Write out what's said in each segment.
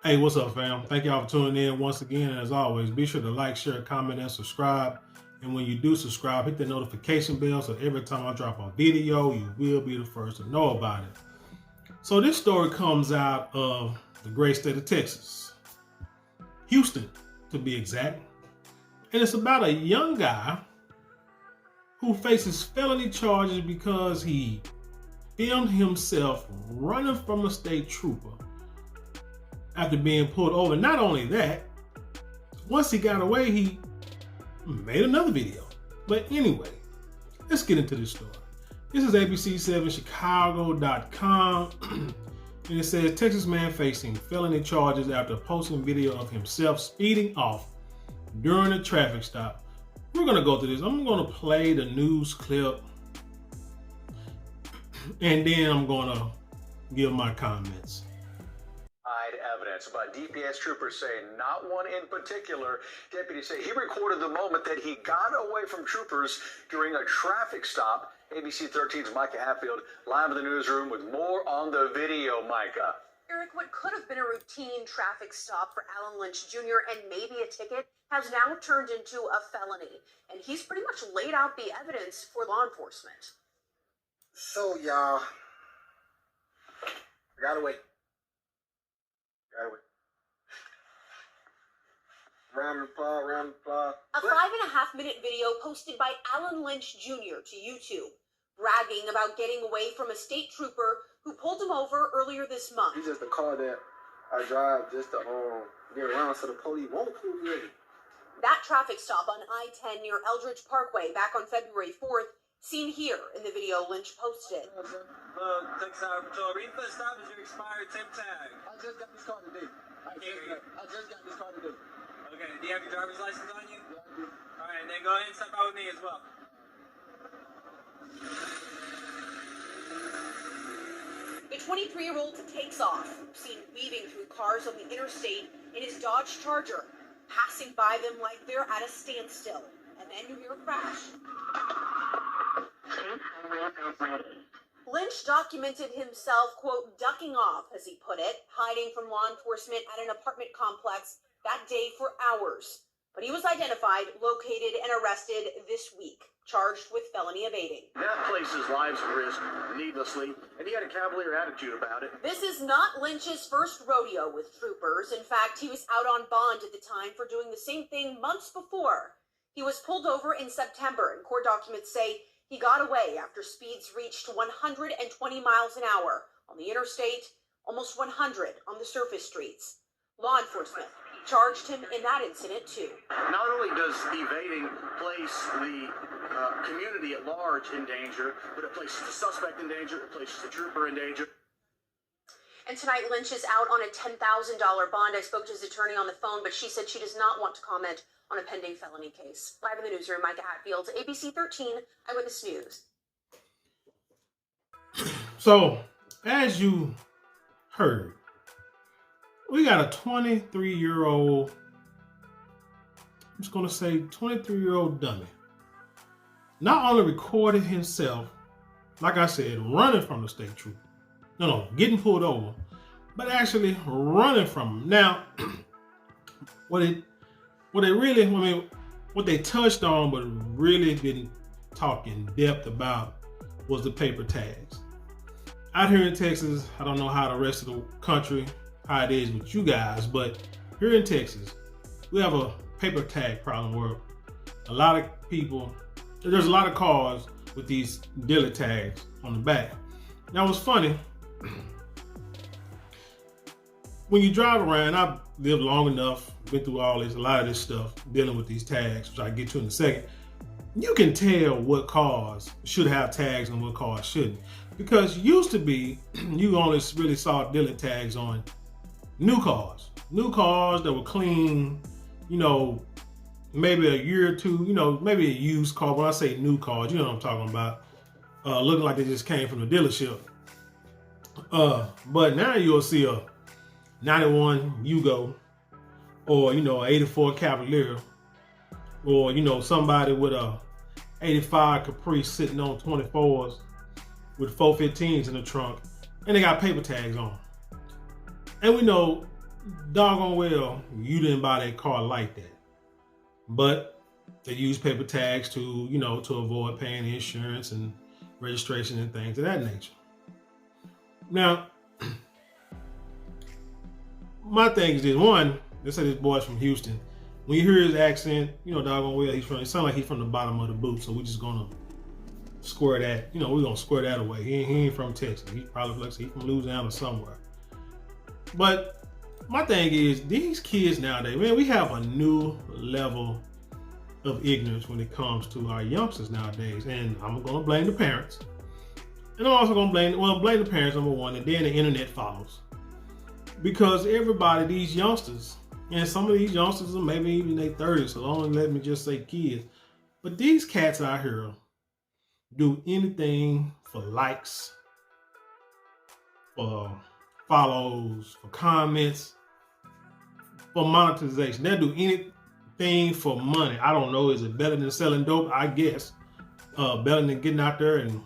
Hey, what's up, fam? Thank y'all for tuning in once again. And as always, be sure to like, share, comment, and subscribe. And when you do subscribe, hit the notification bell so every time I drop a video, you will be the first to know about it. So this story comes out of the great state of Texas, Houston to be exact. And it's about a young guy who faces felony charges because he filmed himself running from a state trooper after being pulled over. Not only that, once he got away, he made another video. But anyway, let's get into this story. This is ABC7Chicago.com, and it says Texas man facing felony charges after posting video of himself speeding off during a traffic stop. We're gonna go through this. I'm gonna play the news clip, and then I'm gonna give my comments. Evidence, but DPS troopers say not one in particular. Deputies say he recorded the moment that he got away from troopers during a traffic stop. ABC 13's Micah Hatfield live in the newsroom with more on the video. Micah. Eric, what could have been a routine traffic stop for Alan Lynch Jr. and maybe a ticket has now turned into a felony, and he's pretty much laid out the evidence for law enforcement. So, y'all, I got away. Round of applause. A 5.5-minute video posted by Alan Lynch Jr. to YouTube, bragging about getting away from a state trooper who pulled him over earlier this month. He's just a car that I drive just to get around so the police won't pull me in. That traffic stop on I-10 near Eldridge Parkway back on February 4th, seen here in the video Lynch posted. Texas Highway Patrol, read the stop is your expired temp tag. I just got this car today. I just got this car today. Okay, do you have your driver's license on you? Yeah, I do. Alright, then go ahead and step out with me as well. The 23-year-old takes off, seen weaving through cars on the interstate in his Dodge Charger, passing by them like they're at a standstill, and then you hear a crash. Lynch documented himself, quote, ducking off, as he put it, hiding from law enforcement at an apartment complex that day for hours. But he was identified, located, and arrested this week, charged with felony evading. That places lives at risk needlessly, and he had a cavalier attitude about it. This is not Lynch's first rodeo with troopers. In fact, he was out on bond at the time for doing the same thing months before. He was pulled over in September, and court documents say he got away after speeds reached 120 miles an hour on the interstate, almost 100 on the surface streets. Law enforcement charged him in that incident too. Not only does evading place the community at large in danger, but it places the suspect in danger, it places the trooper in danger. And tonight, Lynch is out on a $10,000 bond. I spoke to his attorney on the phone, but she said she does not want to comment on a pending felony case. Live in the newsroom, Micah Hatfield, ABC 13 Eyewitness News. So, as you heard, we got a 23-year-old, I'm just going to say 23-year-old dummy. Not only recorded himself, like I said, running from the state trooper. No, getting pulled over, but actually running from him. Now, what they touched on, but really didn't talk in depth about, was the paper tags. Out here in Texas, I don't know how the rest of the country, how it is with you guys, but here in Texas, we have a paper tag problem where a lot of people, there's a lot of cars with these dealer tags on the back. Now, what's funny, when you drive around, I've lived long enough, been through a lot of this stuff, dealing with these tags, which I'll get to in a second. You can tell what cars should have tags and what cars shouldn't. Because used to be, you only really saw dealer tags on new cars that were clean, maybe a year or two, maybe a used car. When I say new cars, you know what I'm talking about, looking like they just came from the dealership. But now you'll see a 91 Yugo, or an 84 Cavalier, or somebody with a 85 Caprice sitting on 24s with 415s in the trunk, and they got paper tags on. And we know doggone well you didn't buy that car like that. But they use paper tags to, to avoid paying insurance and registration and things of that nature. Now, my thing is this. One, they say this boy's from Houston. When you hear his accent, doggone well, it sounds like he's from the bottom of the boot. So we're just gonna square that, we're gonna square that away. He ain't from Texas. He probably looks like he's from Louisiana or somewhere. But my thing is, these kids nowadays, man, we have a new level of ignorance when it comes to our youngsters nowadays. And I'm gonna blame the parents. And I'm also gonna blame the parents, number one, and then the internet follows. Because everybody, these youngsters, and some of these youngsters are maybe even in their 30s, so don't let me just say kids. But these cats out here do anything for likes, for follows, for comments, for monetization. They'll do anything for money. I don't know. Is it better than selling dope? I guess. Better than getting out there and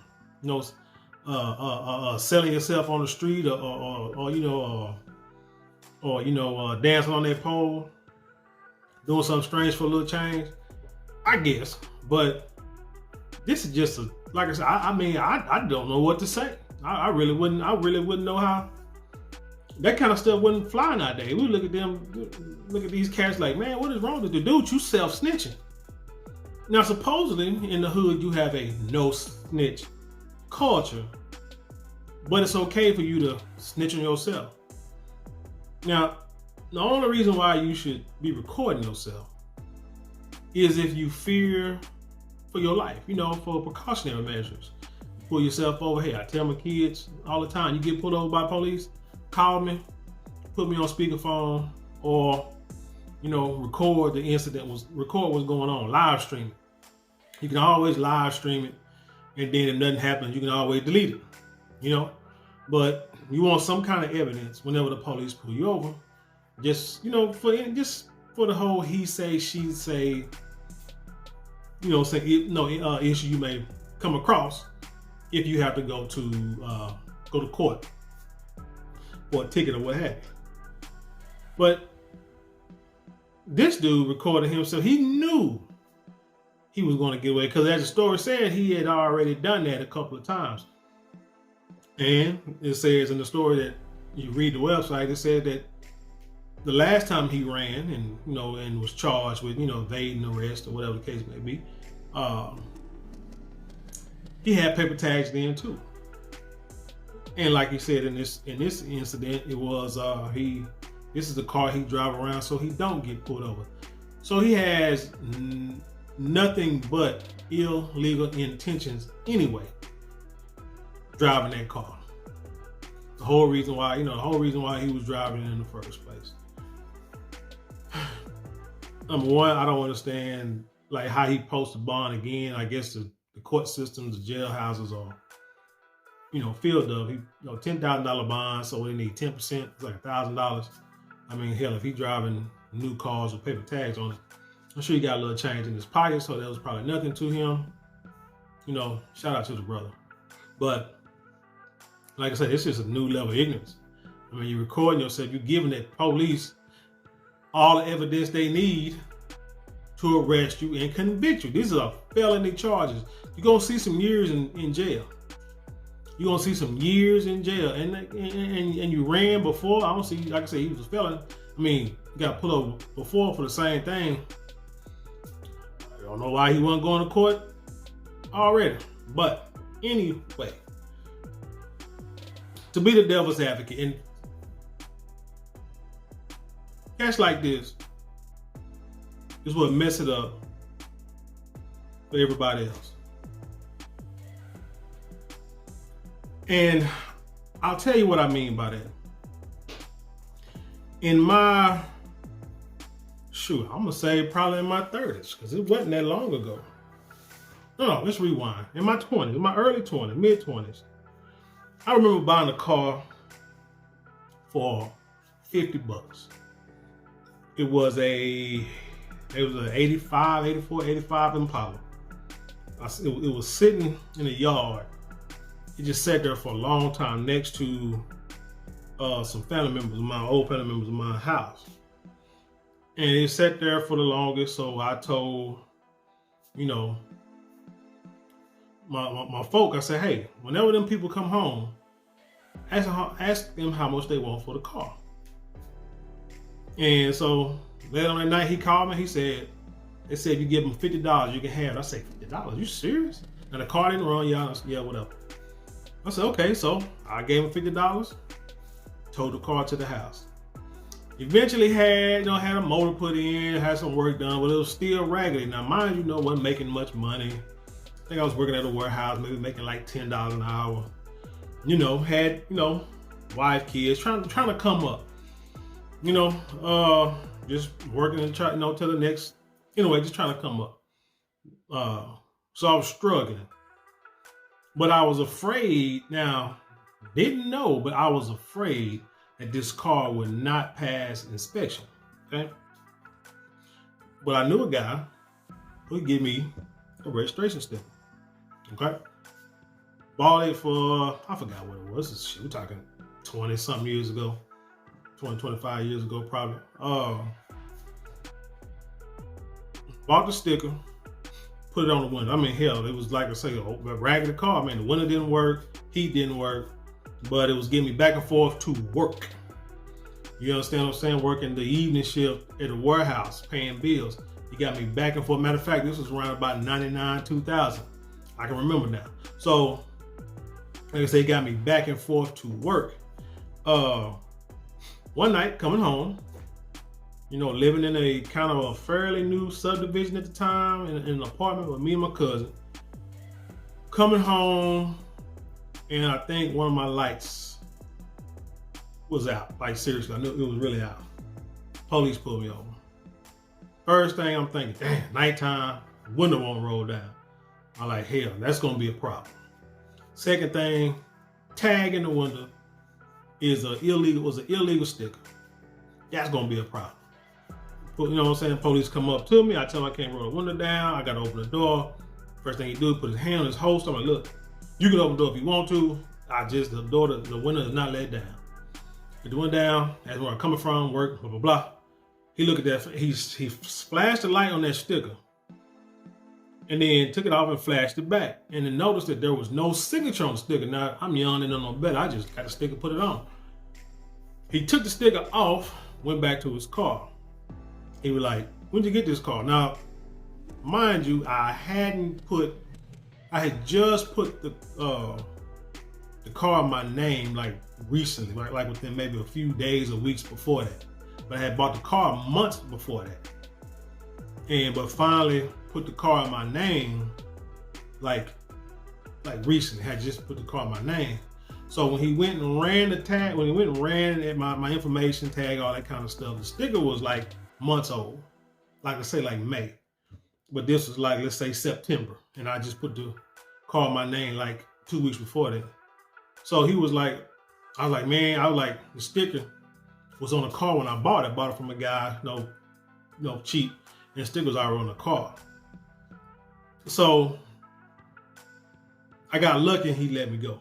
selling yourself on the street or dancing on that pole, doing something strange for a little change. I guess. But this is just like I said, I don't know what to say. I really wouldn't know how. That kind of stuff wouldn't fly nowadays. We look at these cats like, man, what is wrong with the dude? You self-snitching. Now, supposedly in the hood, you have a no snitch culture, but it's okay for you to snitch on yourself. Now, the only reason why you should be recording yourself is if you fear for your life, for precautionary measures. Pull yourself over. Hey, I tell my kids all the time, you get pulled over by police, call me, put me on speakerphone, or, record the incident, record what's going on, live stream it. You can always live stream it, and then if nothing happens, you can always delete it, But you want some kind of evidence whenever the police pull you over, just, for the whole he say, she say, issue you may come across if you have to go to court for a ticket or what have you. But this dude recorded himself. He knew he was going to get away because, as the story said, he had already done that a couple of times. And it says in the story that you read the website, it said that the last time he ran and was charged with evading arrest or whatever the case may be, he had paper tags then too. And like he said in this incident, it was this is the car he drive around so he don't get pulled over. So he has nothing but illegal intentions anyway, driving that car. The whole reason why he was driving it in the first place. Number one, I don't understand like how he posted bond again. I guess the court systems, the jailhouses are, filled up. He, $10,000 bond, so they need 10%. It's like $1,000. I mean, hell, if he driving new cars with paper tags on it, I'm sure he got a little change in his pocket, so that was probably nothing to him. Shout out to the brother. But like I said, it's just a new level of ignorance. I mean, you're recording yourself, you're giving the police all the evidence they need to arrest you and convict you. These are felony charges. You're gonna see some years in jail. You're gonna see some years in jail. And you ran before. I don't see, like I said, he was a felon. I mean, he got pulled over before for the same thing. I don't know why he wasn't going to court already. But anyway, to be the devil's advocate, and cats like this is what mess it up for everybody else. And I'll tell you what I mean by that. In my, I'm gonna say probably in my 30s, because it wasn't that long ago. No, let's rewind. In my 20s, in my early 20s, mid 20s, I remember buying a car for $50. It was an 85 Impala. It was sitting in the yard. It just sat there for a long time next to some family members of mine, old family members of my house. And it sat there for the longest, so I told, you know, my folk, I said, hey, whenever them people come home, ask them how much they want for the car. And so later on that night, he called me. He said, they said if you give them $50, you can have it. I said, $50? You serious? And the car didn't run, yeah, whatever. I said, okay, so I gave him $50, towed the car to the house. Eventually had a motor put in, had some work done, but it was still raggedy. Now, mind you, wasn't making much money. I think I was working at a warehouse, maybe making like $10 an hour. Had, wife, kids, trying to come up. Just working and trying, to the next, just trying to come up. So I was struggling. But I was afraid, now, didn't know, but I was afraid that this car would not pass inspection, okay? But I knew a guy who would give me a registration sticker, okay? Bought it for, I forgot what it was. We're talking 20-something years ago, 20, 25 years ago probably. Bought the sticker, put it on the window. I mean, hell, it was like I say, a raggedy car. I mean, the window didn't work, heat didn't work, but it was getting me back and forth to work. You understand what I'm saying? Working the evening shift at a warehouse, paying bills. He got me back and forth. Matter of fact, this was around about 99, 2000. I can remember now. So, like I say, he got me back and forth to work. One night, coming home, living in a kind of a fairly new subdivision at the time, in an apartment with me and my cousin. Coming home, and I think one of my lights was out. Like, seriously, I knew it was really out. Police pulled me over. First thing I'm thinking, damn, nighttime, window won't roll down. I'm like, hell, that's gonna be a problem. Second thing, tag in the window was an illegal sticker. That's gonna be a problem. But, you know what I'm saying? Police come up to me. I tell them I can't roll the window down. I gotta open the door. First thing he do, put his hand on his holster. I'm like, look, you can open the door if you want to. The window is not let down. Get the window down. That's where I'm coming from. Work. Blah blah blah. He looked at that. He flashed the light on that sticker, and then took it off and flashed it back. And then noticed that there was no signature on the sticker. Now I'm young and no better. I just got the sticker, put it on. He took the sticker off, went back to his car. He was like, "When'd you get this car?" Now, mind you, I had just put the car in my name like recently, like within maybe a few days or weeks before that. But I had bought the car months before that. But finally put the car in my name like recently. Had just put the car in my name. So when he went and ran the tag, at my information tag, all that kind of stuff, the sticker was like months old. Like I say, like May. But this was like, let's say September. And I just put the car in my name like 2 weeks before that. So he was like, the sticker was on the car when I bought it. I bought it from a guy, no cheap. And the sticker was already on the car. So I got lucky and he let me go.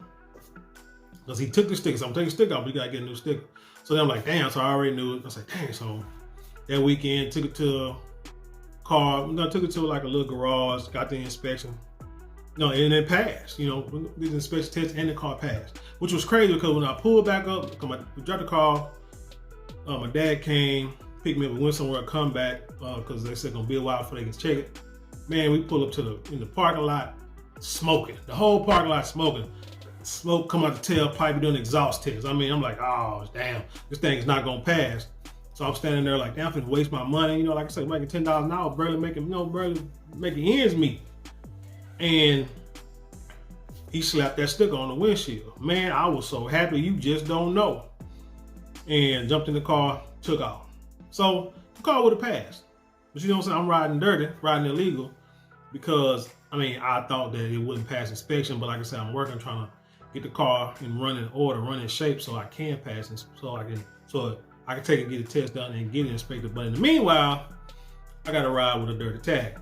Because he took the sticker. So I'm taking the sticker off, but you gotta get a new sticker. So then I'm like, damn, so I already knew it. I was like, dang, so that weekend, took it to a car, took it to like a little garage, got the inspection. And it passed, the inspection test and the car passed. Which was crazy because when I pulled back up, we dropped the car, my dad came, picked me up, we went somewhere, come back, because they said gonna be a while before they can check it. Man, we pull up in the parking lot, smoking. The whole parking lot smoking. Smoke come out the tailpipe, doing exhaust test. I mean, I'm like, oh, damn, this thing is not gonna pass. So I'm standing there like, damn, I'm finna waste my money. Like I said, making $10 an hour, barely making ends meet. And he slapped that sticker on the windshield. Man, I was so happy, you just don't know. And jumped in the car, took off. So the car would have passed. But you know what I'm saying? I'm riding dirty, riding illegal, because I thought that it wouldn't pass inspection. But like I said, I'm working trying to get the car in running order, running shape, so I can pass it, so I can take it, get a test done, and get it inspected. But in the meanwhile, I got to ride with a dirty tag.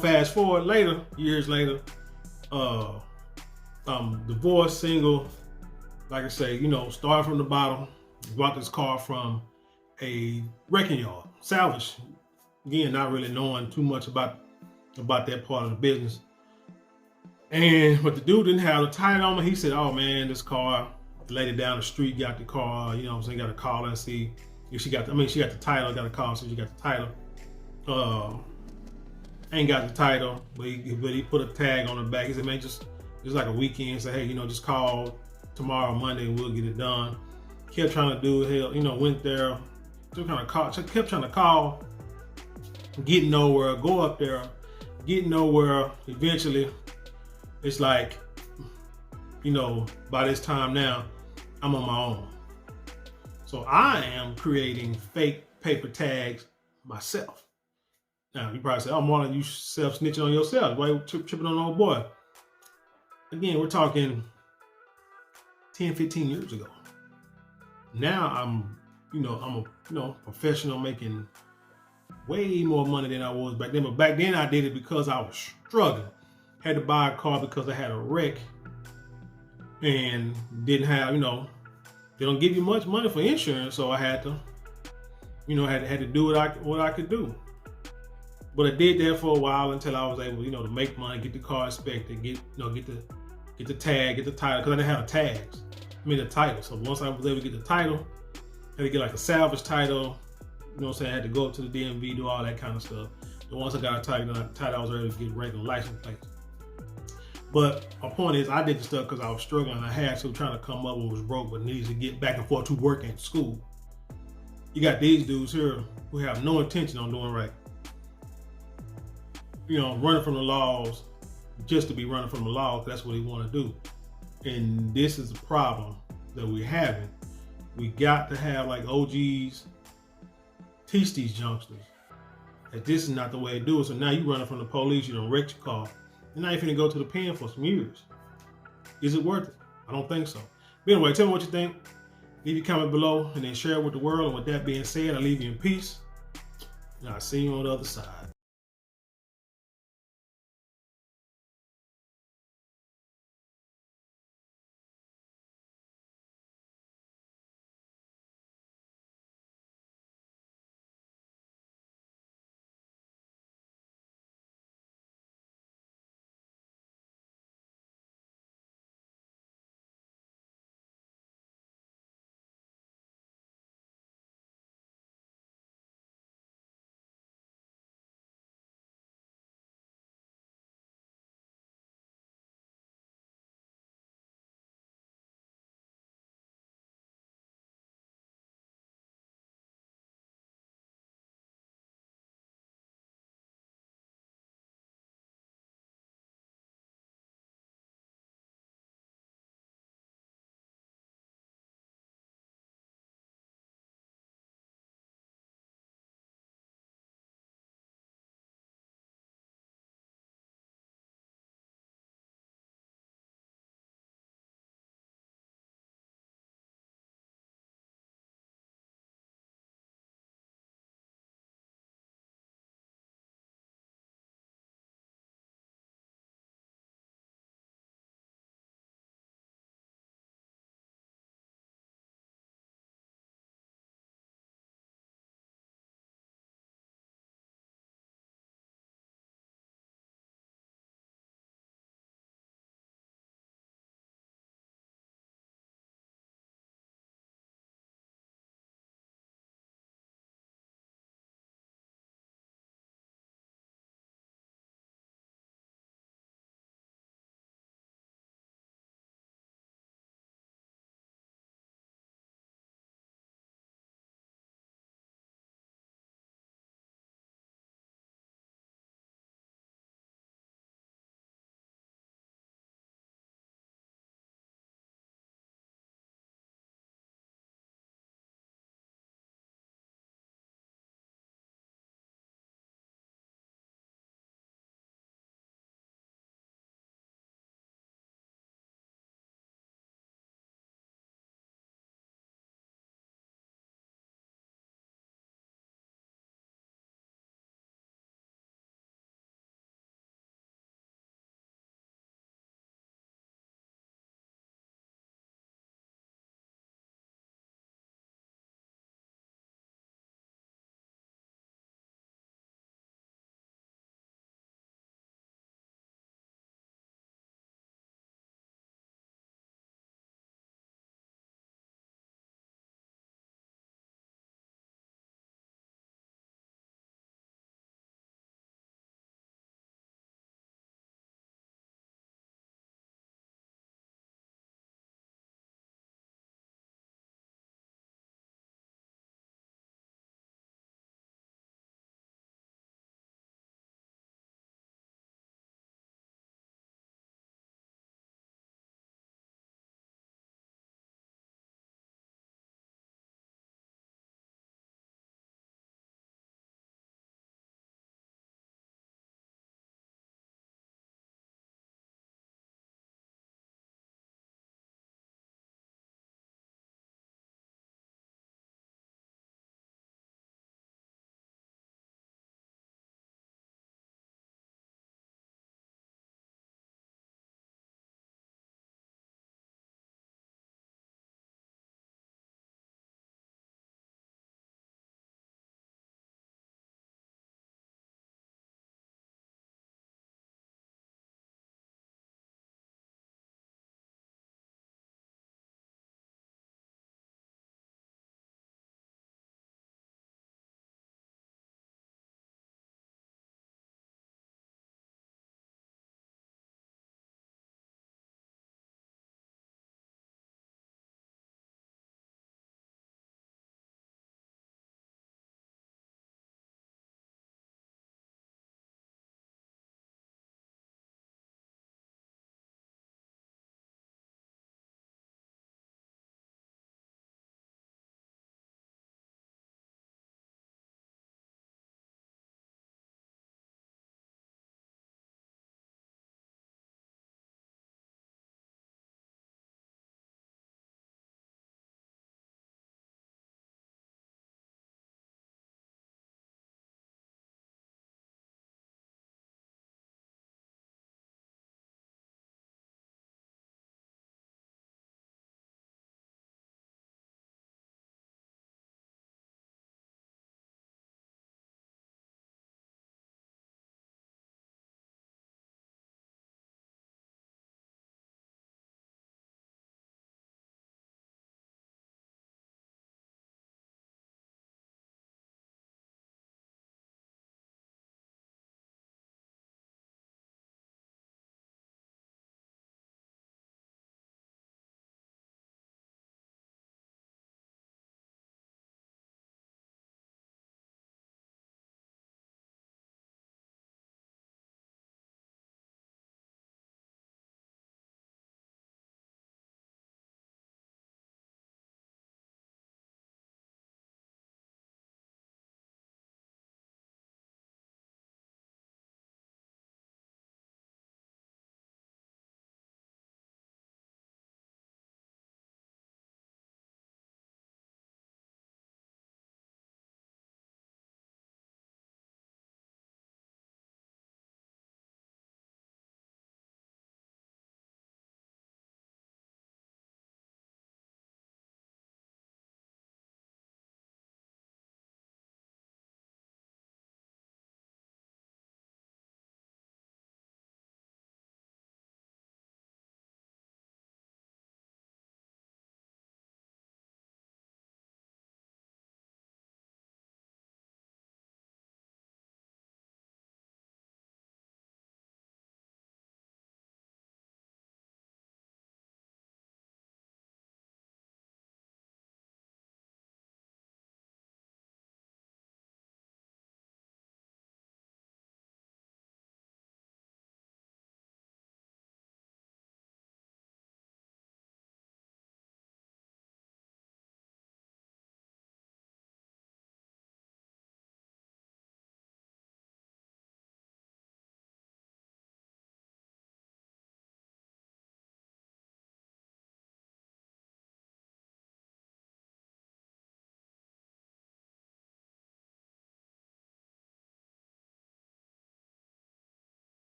Fast forward years later, I'm divorced, single, like I say, you know, starting from the bottom, bought this car from a wrecking yard, salvage. Again, not really knowing too much about that part of the business. But the dude didn't have the title on it. He said, "Oh man, this car." The lady down the street got the car. You know what I'm saying? Got to call and see if she got. She got the title. Got to call and see if she got the title. Ain't got the title, but he put a tag on the back. He said, "Man, just like a weekend. Say, hey, you know, just call tomorrow, Monday, and we'll get it done." Kept trying to do it. You know, went there. Kept trying to call. Getting nowhere. Go up there. Getting nowhere. Eventually, it's like, you know, by this time now, I'm on my own. So I am creating fake paper tags myself. Now, you probably say, "Oh, Marlon, you self-snitching on yourself. Why you tripping on an old boy?" Again, we're talking 10, 15 years ago. Now I'm a professional, making way more money than I was back then. But back then I did it because I was struggling. Had to buy a car because I had a wreck and didn't have, you know, they don't give you much money for insurance, so I had to, you know, had to do what I could do. But I did that for a while until I was able, you know, to make money, get the car inspected, get the tag, get the title, because I didn't have the tags. The title. So once I was able to get the title, I had to get like a salvage title. You know what I'm saying? I had to go up to the DMV, do all that kind of stuff. And once I got a title, I was ready to get regular license plates. But my point is, I did the stuff because I was struggling. I had to trying to come up and was broke, but needed to get back and forth to work and school. You got these dudes here who have no intention on doing right. You know, running from the laws just to be running from the law, because that's what they want to do. And this is the problem that we're having. We got to have like OGs teach these youngsters that this is not the way to do it. So now you running from the police, you done wrecked your car. You're not even gonna go to the pen for some years. Is it worth it? I don't think so. But anyway, tell me what you think. Leave your comment below and then share it with the world. And with that being said, I leave you in peace. And I'll see you on the other side.